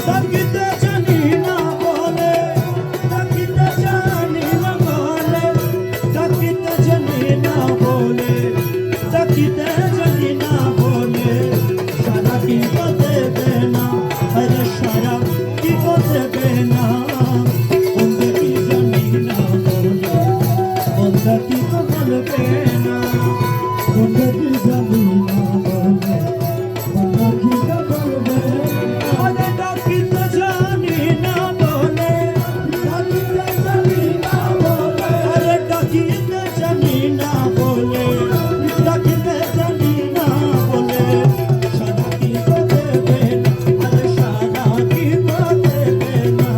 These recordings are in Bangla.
ডাকিতে জানি না বলে, ডাকিতে জানি না বলে, ডাকিতে জানি না বলে, ডাকিতে জানি না বলে, সারা কি দেবে না, আরে সারা কি দেবে না, বন্ধু কি জানি না বলে, বন্ধু কি বলবে না, বন্ধু কি জানি না বলে, বন্ধু কি বলবে না, আরে ডাকিতে জানি না বলে, ডাকিতে জানি না বলে, আরে ডাকিতে জানি না বলে, ডাকিতে জানি না বলে, সারা কি দেবে না, আরে সারা কি দেবে না,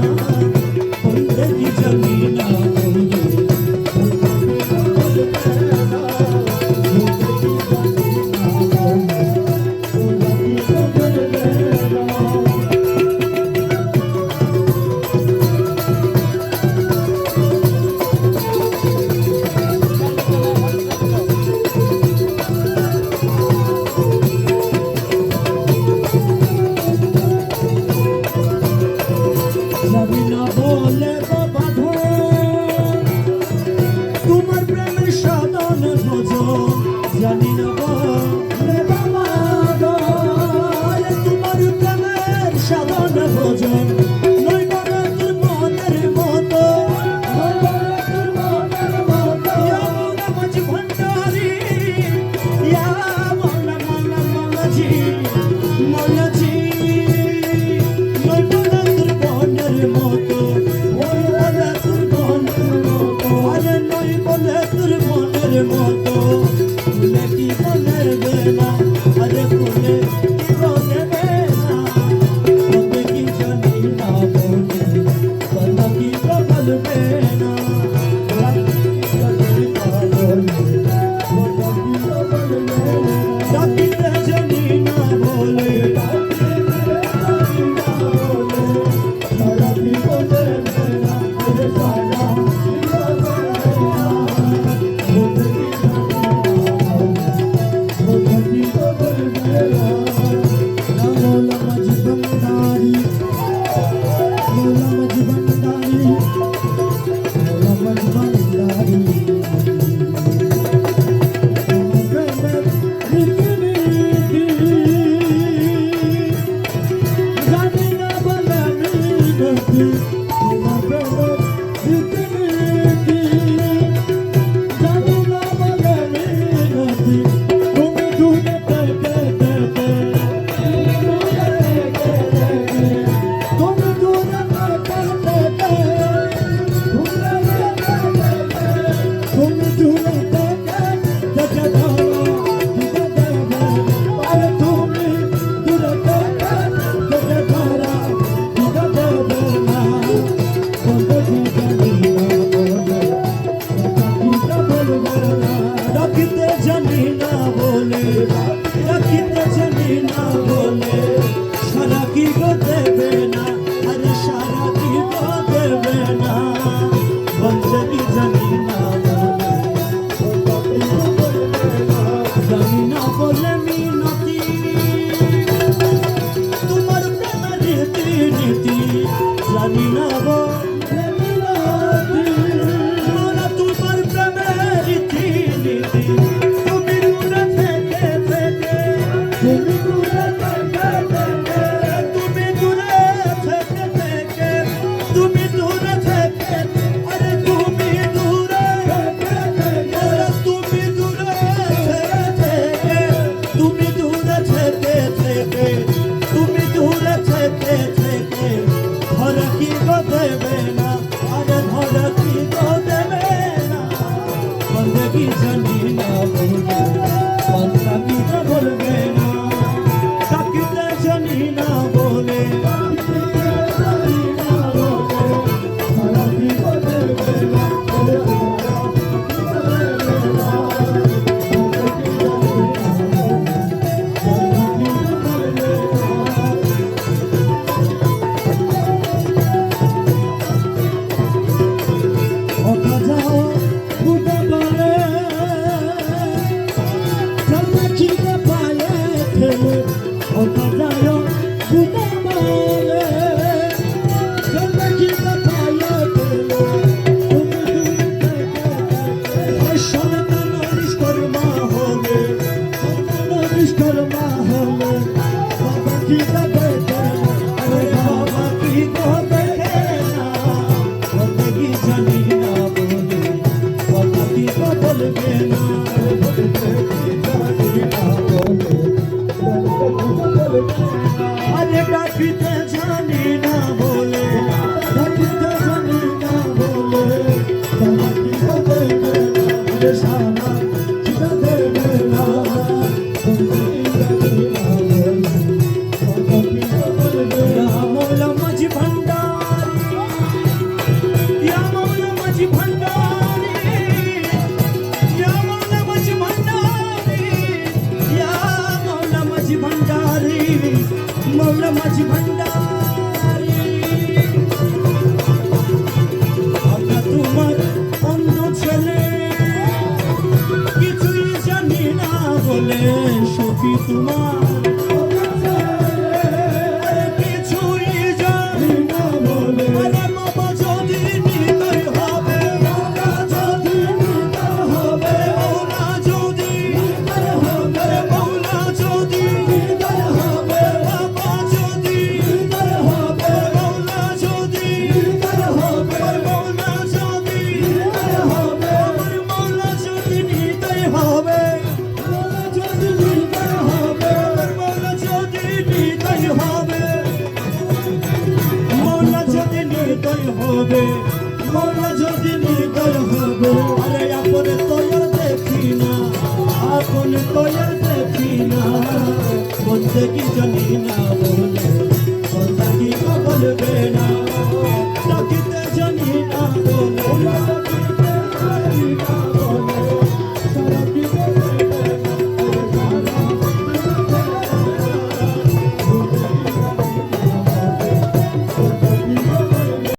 বন্ধু কি জানি না বলে, জানি না বলে বাধা তোমার প্রেমের সাধন ভজন, জানি না বলে বাধা তোমার প্রেমের সাধন ভজন, নই বলে তোর মনের মতো, নই বলে তোর মনের মতো, ইয়া মাঝি ভান্ডারি, ইয়া মোলা মোলা মোলাজি, মোলাজি, নই বলে তোর মনের মতো, নই বলে তোর মনের মতো, আরে নই বলে তোর মনের মতো, ফুলে কি বলবে না, আরে ফুলে কি বলবে না, বলবে কি জানি না বলে, কথা কি বলবে না, ডাকিতে জানি না বলে, সারা কি বলবে না, আরে সারা ডাকিতে জানি না বলে, ডাকিতে জানি না বলে, সারা কি দেবে না, আরে সারা কি দেবে না, বলছে কি জানি না বলে, জানি না বলে মিনতি, তোমার প্রেমের রীতি নীতি, জানি না বলে মিনতি, তোমার প্রেমের রীতি নীতি, তুমি দূরে থেকে থেকে, তুমি দূরে থেকে থেকে, তুমি দূরে থেকে থেকে, তুমি দূরে থেকে, আরে তুমি দূরে থেকে থেকে, তুমি দূরে থেকে থেকে, তুমি দূরে থেকে থেকে, তুমি দূরে থেকে থেকে, ঘরে কি দেবে নির্দয় হবে, মোরা যদি নির্দয় হবে। আরে আপন তোর দেখি না, আপন তোর দেখি না, বলতে কি জানি না বলে, বলতে কি বলবে না, ডাকিতে জানি না বলে, ডাকিতে জানি না বলে, সারা জীবন